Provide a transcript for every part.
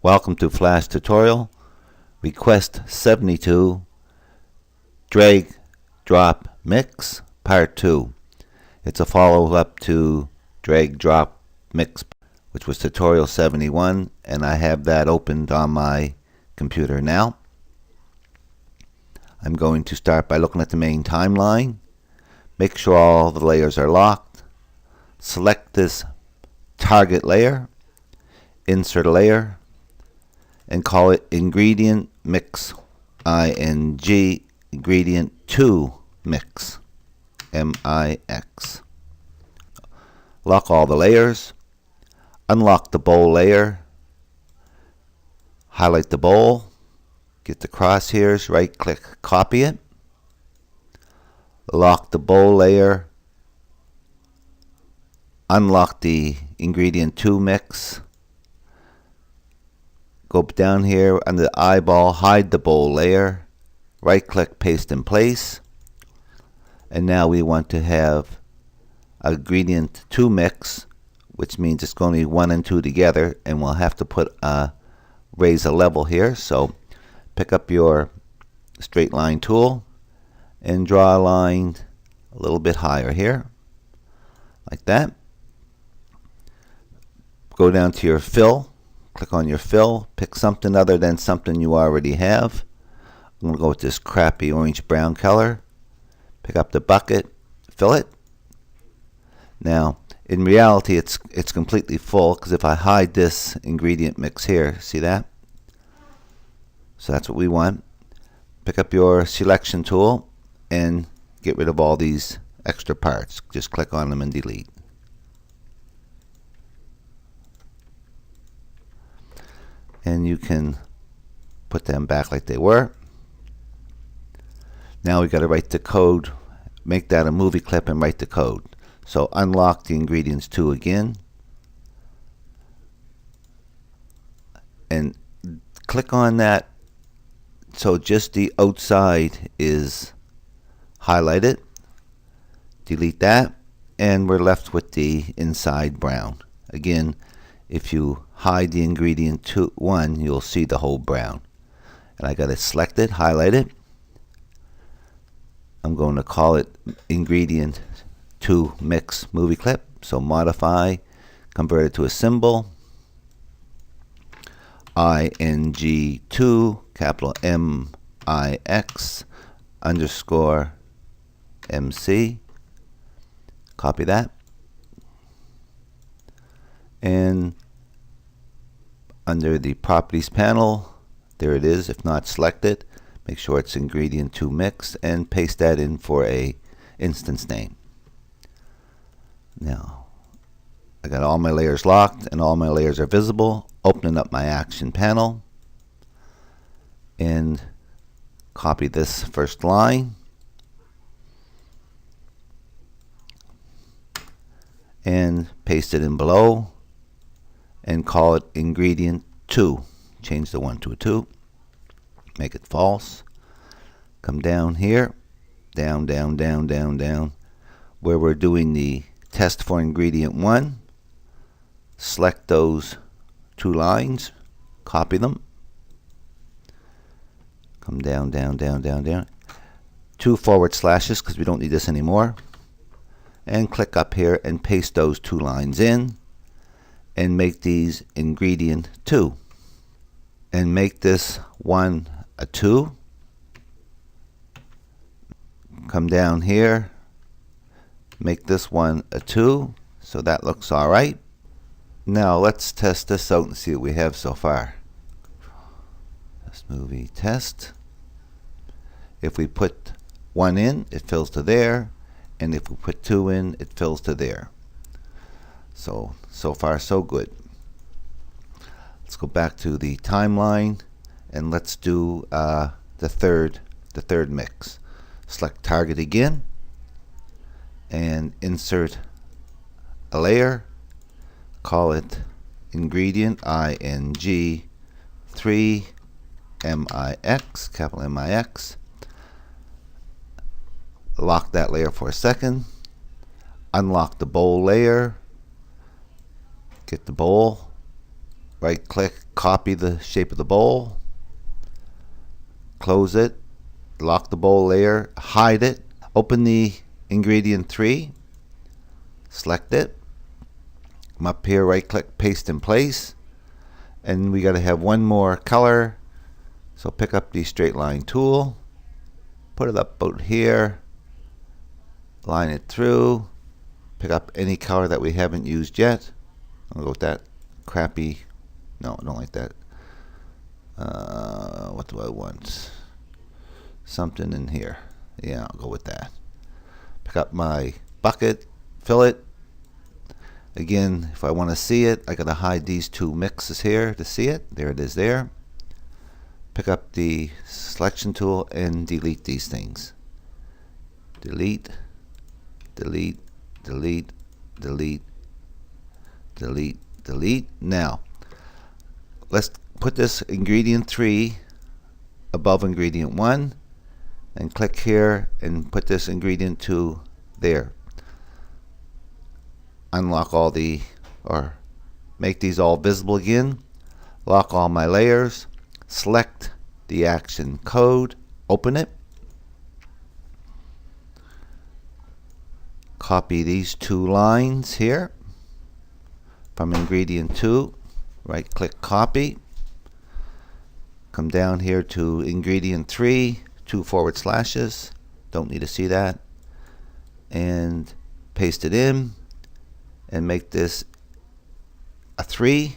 Welcome to Flash Tutorial. Request 72 Drag Drop Mix Part 2. It's a follow-up to Drag Drop Mix, which was Tutorial 71, and I have that opened on my computer now. I'm going to start by looking at the main timeline. Make sure all the layers are locked. Select this target layer, insert a layer, and call it Ingredient Mix, Ingredient 2 Mix, MIX. Lock all the layers. Unlock the bowl layer. Highlight the bowl. Get the crosshairs, right click, copy it. Lock the bowl layer. Unlock the Ingredient 2 Mix. Go down here under the eyeball, hide the bowl layer, right click, paste in place. And now we want to have Ingredient 2 Mix, which means it's going to be 1 and 2 together, and we'll have to raise a level here. So pick up your straight line tool and draw a line a little bit higher here, like that. Go down to your fill. Click on your fill, pick something other than something you already have. I'm going to go with this crappy orange-brown color. Pick up the bucket, fill it. Now, in reality, it's completely full, because if I hide this ingredient mix here, see that? So that's what we want. Pick up your selection tool and get rid of all these extra parts. Just click on them and delete. And you can put them back like they were. Now we got to write the code, make that a movie clip and write the code. So unlock the Ingredients 2 again, and click on that so just the outside is highlighted. Delete that, and we're left with the inside brown. Again, if you hide the Ingredient 1, you'll see the whole brown. And I got it selected, highlighted. I'm going to call it Ingredient 2 Mix Movie Clip. So modify, convert it to a symbol. ING2, capital MIX, underscore MC. Copy that. And under the Properties panel, there it is. If not selected, make sure it's Ingredient 2 Mix and paste that in for a instance name. Now, I got all my layers locked and all my layers are visible. Opening up my action panel and copy this first line and paste it in below and call it Ingredient 2. Change the 1 to a 2. Make it false. Come down here. Down, down, down, down, down. Where we're doing the test for Ingredient 1. Select those 2 lines. Copy them. Come down, down, down, down, down. 2 forward slashes because we don't need this anymore. And click up here and paste those 2 lines in. And make these Ingredient 2. And make this 1 a 2. Come down here. Make this 1 a 2. So that looks alright. Now let's test this out and see what we have so far. Test movie test. If we put 1 in, it fills to there. And if we put 2 in, it fills to there. So far so good. Let's go back to the timeline and let's do the third mix. Select target again and insert a layer. Call it Ingredient ING3 MIX, capital MIX. Lock that layer for a second. Unlock the bowl layer. Get the bowl. right click, copy the shape of the bowl, close it, lock the bowl layer, hide it, open the ingredient 3, select it, come up here, right click, paste in place, and we got to have one more color, so pick up the straight line tool, put it up about here, line it through, pick up any color that we haven't used yet. I'll go with that crappy, no, I don't like that. What do I want? Something in here. Yeah, I'll go with that. Pick up my bucket, fill it. Again, if I want to see it, I gotta hide these two mixes here to see it. There it is there. Pick up the selection tool and delete these things. Delete, delete, delete, delete, delete, delete. Now, let's put this ingredient 3 above ingredient 1 and click here and put this ingredient 2 there. Unlock all the, or make these all visible again. Lock all my layers. Select the action code. Open it. Copy these 2 lines here from ingredient 2. Right click, copy. Come down here to ingredient 3, 2 forward slashes. Don't need to see that. And paste it in and make this a 3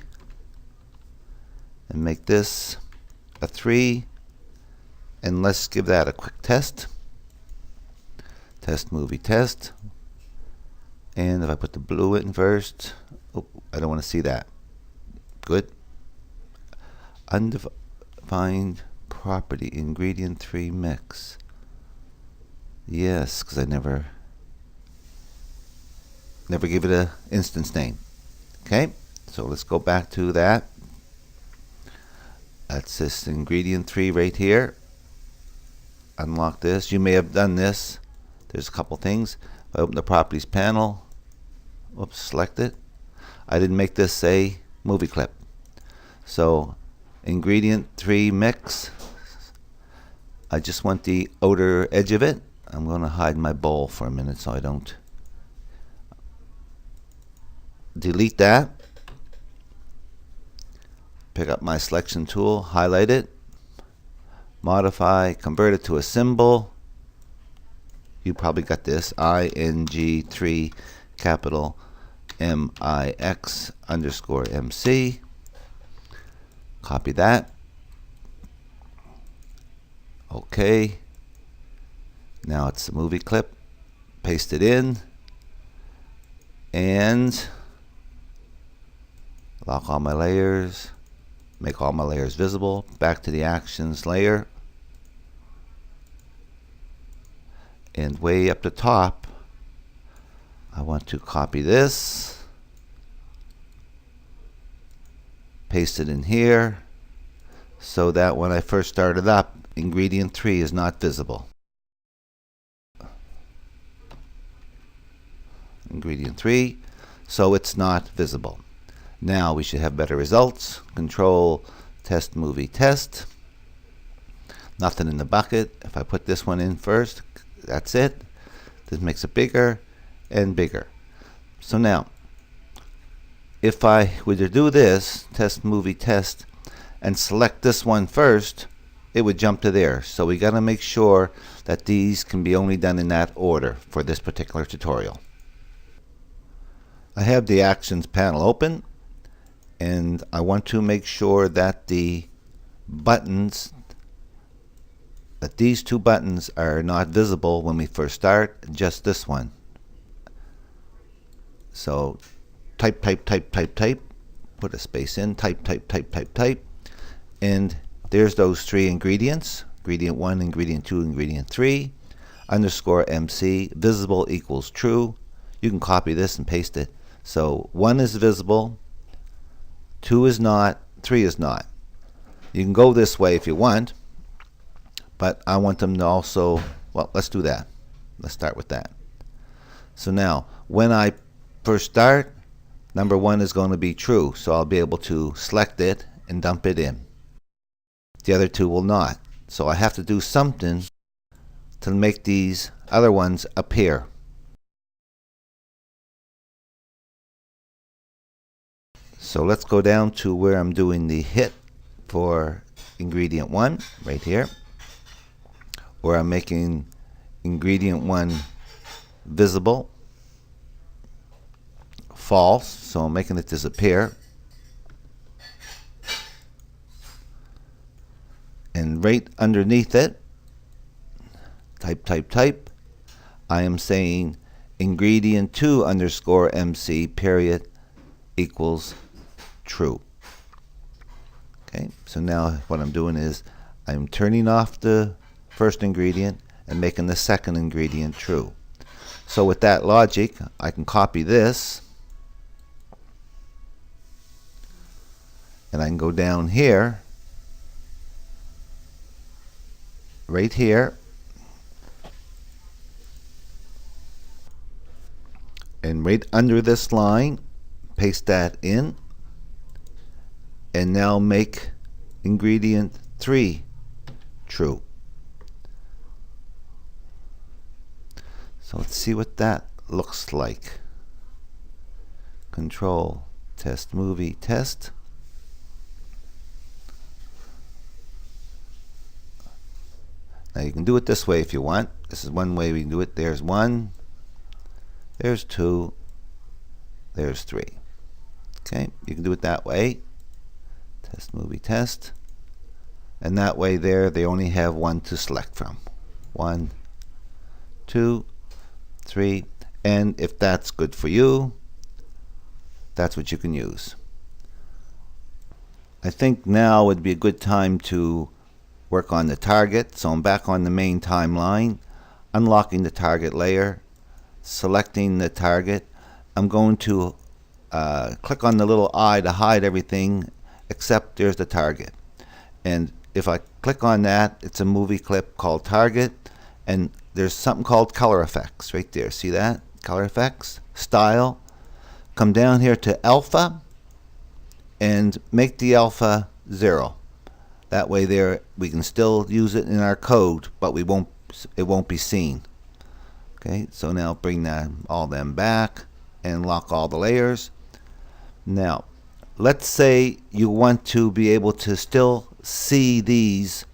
and make this a 3, and let's give that a quick test. Test movie test. And if I put the blue in first, oh, I don't want to see that. Good. Undefined property, ingredient 3 mix. Yes, because I never give it a instance name. Okay, so let's go back to that. That's this ingredient 3 right here. Unlock this. You may have done this. There's a couple things. If I open the properties panel, oops, select it. I didn't make this a movie clip. So ingredient 3 mix. I just want the outer edge of it. I'm going to hide my bowl for a minute so I don't. Delete that. Pick up my selection tool, highlight it, modify, convert it to a symbol. You probably got this, ING3 capital MIX underscore MC. Copy that. Okay. Now it's a movie clip. Paste it in. And lock all my layers. Make all my layers visible. Back to the actions layer. And way up the top, I want to copy this. Paste it in here so that when I first start it up, ingredient 3 is not visible. Ingredient 3, so it's not visible. Now we should have better results. Control test movie test. Nothing in the bucket. If I put this one in first, that's it. This makes it bigger and bigger. So now, if I were to do this, test movie test, and select this one first, it would jump to there. So we got to make sure that these can be only done in that order for this particular tutorial. I have the actions panel open, and I want to make sure that the buttons, that these 2 buttons are not visible when we first start, just this one. So type, type, type, type, type, put a space in, type, type, type, type, type, and there's those 3 ingredients, ingredient 1, ingredient 2, ingredient 3, underscore MC, visible equals true. You can copy this and paste it. So 1 is visible, 2 is not, 3 is not. You can go this way if you want, but I want them to also, well, let's do that. Let's start with that. So now, when I first start, number 1 is going to be true, so I'll be able to select it and dump it in. The other two will not. So I have to do something to make these other ones appear. So let's go down to where I'm doing the hit for ingredient 1, right here, where I'm making ingredient 1 visible, false, so I'm making it disappear. And right underneath it, type, I am saying ingredient 2 underscore MC period equals true. Okay, so now what I'm doing is I'm turning off the first ingredient and making the second ingredient true. So with that logic, I can copy this and I can go down here, right here, and right under this line, paste that in, and now make ingredient 3 true. So let's see what that looks like. Control, test, movie, test. Now you can do it this way if you want. This is one way we can do it. There's 1, there's 2, there's 3. Okay, you can do it that way. Test, movie, test. And that way there, they only have 1 to select from. 1, 2, 3. And if that's good for you, that's what you can use. I think now would be a good time to work on the target. So I'm back on the main timeline, unlocking the target layer, selecting the target. I'm going to click on the little eye to hide everything except there's the target. And if I click on that, it's a movie clip called Target, and there's something called color effects right there. See that? Color effects, style. Come down here to alpha and make the alpha 0. That way there we can still use it in our code, but it won't be seen. Okay, so now bring all them back and lock all the layers. Now let's say you want to be able to still see these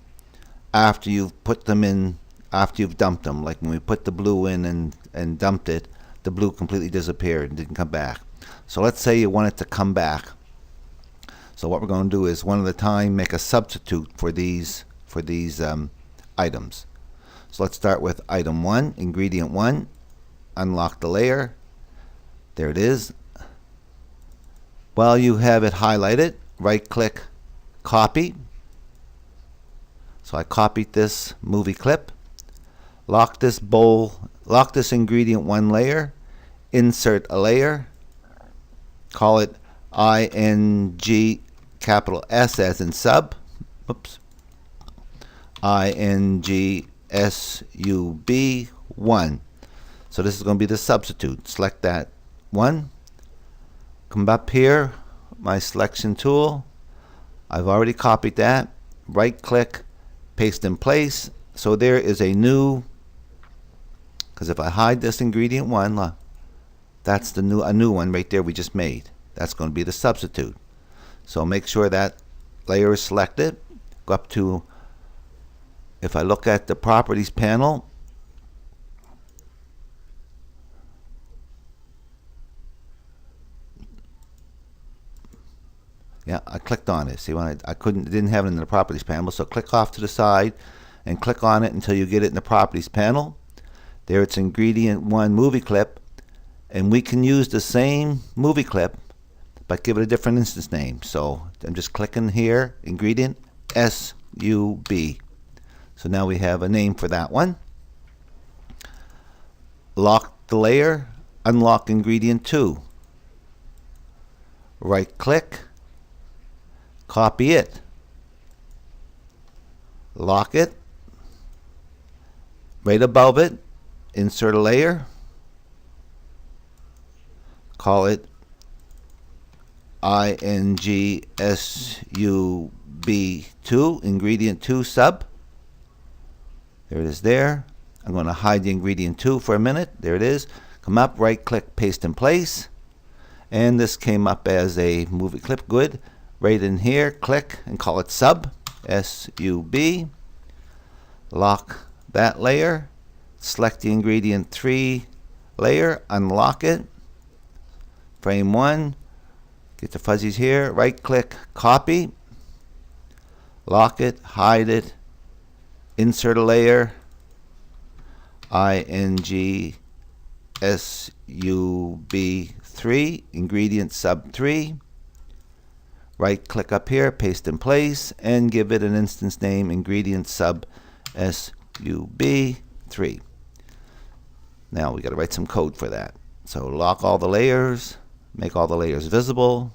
after you've put them in, after you've dumped them. Like when we put the blue in and dumped it, the blue completely disappeared and didn't come back. So let's say you want it to come back. So what we're going to do is one at a time make a substitute for these items. So let's start with item 1, ingredient 1, unlock the layer. There it is. While you have it highlighted, right click, copy. So I copied this movie clip, lock this ingredient 1 layer, insert a layer, call it ING capital S as in sub, oops, ING SUB 1. So this is going to be the substitute. Select that 1. Come up here, my selection tool. I've already copied that. Right click, paste in place. So there is a new, because if I hide this ingredient 1, look, that's a new one right there we just made. That's going to be the substitute. So make sure that layer is selected. Go up to, if I look at the properties panel, yeah, I clicked on it. See, when I didn't have it in the properties panel, so click off to the side and click on it until you get it in the properties panel. There it's ingredient 1 movie clip, and we can use the same movie clip but give it a different instance name. So I'm just clicking here, ingredient SUB. So now we have a name for that one. Lock the layer, unlock ingredient 2. Right click, copy it, lock it, right above it, insert a layer, call it INGSUB2, ingredient 2 sub. There it is there. I'm going to hide the ingredient 2 for a minute. There it is. Come up, right click, paste in place. And this came up as a movie clip. Good. Right in here, click and call it sub, S-U-B. Lock that layer. Select the ingredient 3 layer, unlock it. Frame 1. Get the fuzzies here. Right click, copy. Lock it, hide it. Insert a layer. INGSUB3, ingredient sub 3. Right click up here, paste in place, and give it an instance name, ingredient sub SUB3. Now we got to write some code for that. So lock all the layers, make all the layers visible,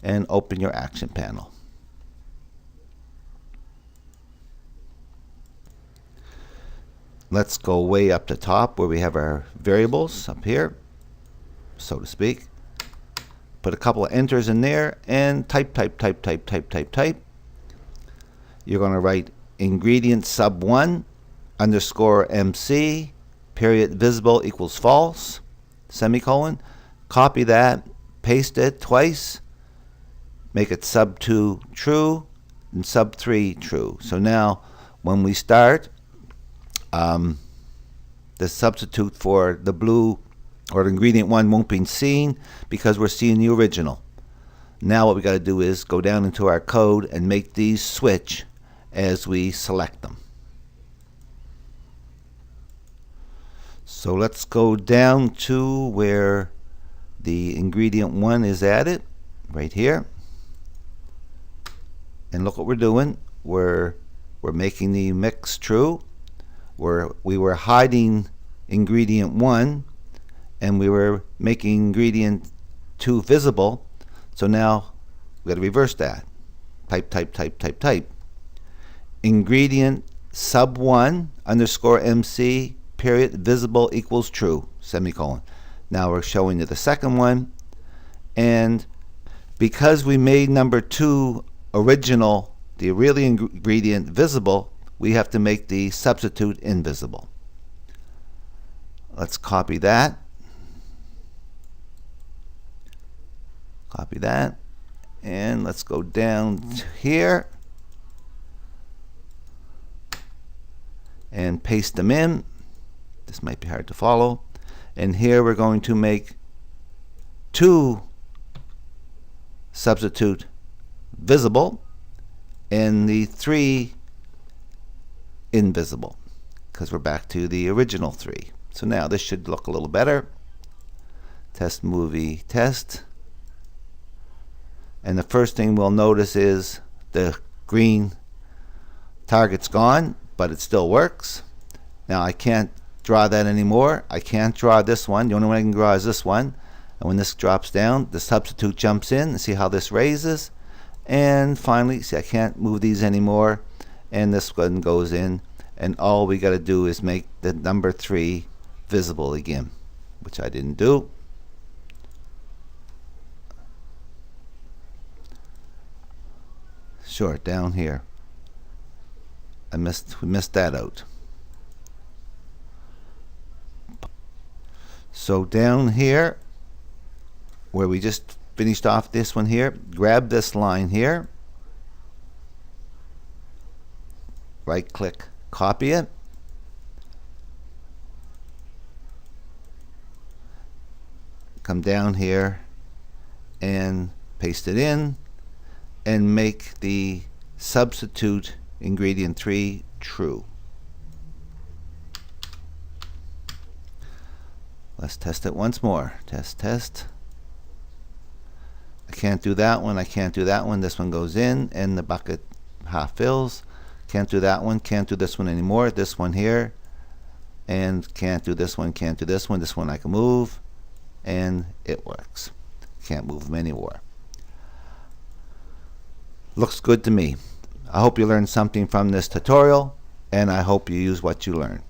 and open your action panel. Let's go way up the top where we have our variables up here, so to speak. Put a couple of enters in there and type. You're going to write ingredient sub 1 underscore MC period visible equals false, semicolon. Copy that, paste it twice, make it sub 2 true and sub 3 true. So now when we start, the substitute for the blue or the ingredient 1 won't be seen because we're seeing the original. Now what we got to do is go down into our code and make these switch as we select them. So let's go down to where the ingredient 1 is added, right here. And look what we're doing. We're making the mix true. We were hiding ingredient 1 and we were making ingredient 2 visible. So now we got to reverse that. Type. Ingredient sub 1 underscore MC period visible equals true, semicolon. Now we're showing you the second one, and because we made number 2 original, the real ingredient visible, we have to make the substitute invisible. Let's copy that. Copy that. And let's go down to here and paste them in. This might be hard to follow. And here we're going to make 2 substitute visible and the 3 invisible, because we're back to the original 3. So now this should look a little better. Test movie test. And the first thing we'll notice is the green target's gone, but it still works. Now I can't draw that anymore. I can't draw this one. The only one I can draw is this one. And when this drops down, the substitute jumps in. And see how this raises. And finally, see, I can't move these anymore. And this one goes in. And all we got to do is make the number 3 visible again, which I didn't do. Sure, down here. We missed that out. So down here, where we just finished off this one here, grab this line here, right click, copy it, come down here and paste it in, and make the substitute ingredient 3 true. Let's test it once more. Test. I can't do that one. I can't do that one. This one goes in and the bucket half fills. Can't do that one. Can't do this one anymore. This one here. And can't do this one. Can't do this one. This one I can move. And it works. Can't move them anymore. Looks good to me. I hope you learned something from this tutorial, and I hope you use what you learned.